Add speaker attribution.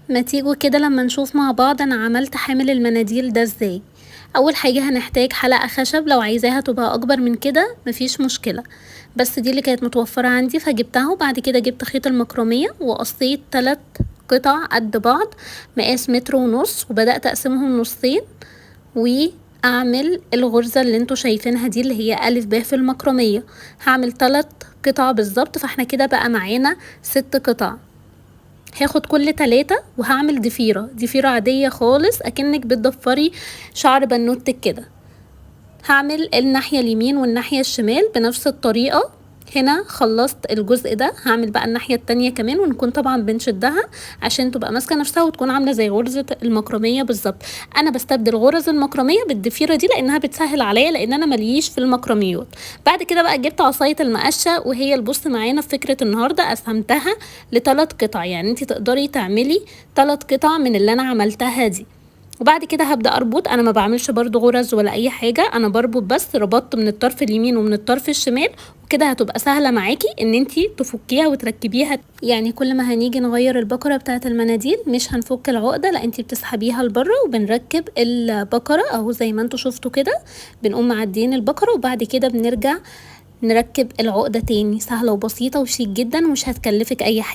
Speaker 1: ما تيجوا كده لما نشوف مع بعض انا عملت حامل المناديل ده ازاي. اول حاجة هنحتاج حلقة خشب، لو عايزاها تبقى اكبر من كده مفيش مشكلة، بس دي اللي كانت متوفرة عندي فجبتها. وبعد كده جبت خيط المكرمية وقصيت 3 قطع قد بعض مقاس 1.5 متر، وبدأت اقسمهم نصين واعمل الغرزة اللي انتوا شايفينها دي اللي هي الف ب في المكرمية. هعمل 3 قطع بالظبط، فاحنا كده بقى معانا 6 قطع. هاخد كل 3 وهعمل ضفيرة عادية خالص اكنك بتضفري شعر بنوتك كده. هعمل الناحية اليمين والناحية الشمال بنفس الطريقة. هنا خلصت الجزء ده، هعمل بقى الناحية التانية كمان، ونكون طبعا بنشدها عشان تبقى ماسكة نفسها وتكون عاملة زي غرزة المكرمية بالظبط. انا بستبدل غرز المكرمية بالضفيرة دي لانها بتسهل عليا، لان انا مليش في المكرميات. بعد كده بقى جبت عصاية المقشة، وهي البص معانا في فكرة النهاردة قسمتها ل3 قطع، يعني انتي تقدري تعملي 3 قطع من اللي انا عملتها دي. وبعد كده هبدأ اربط. انا ما بعملش برضو غرز ولا اي حاجة، انا بربط بس، ربطت من الطرف اليمين ومن الطرف الشمال، وكده هتبقى سهلة معاكي ان انتي تفكيها وتركبيها. يعني كل ما هنيجي نغير البكرة بتاعة المناديل مش هنفك العقدة، لا انتي بتسحبيها لبره وبنركب البكرة اهو زي ما انتوا شفتوا كده. بنقوم معديين البكرة وبعد كده بنرجع نركب العقدة تاني. سهلة وبسيطة وشيك جدا ومش هتكلفك اي حاجة.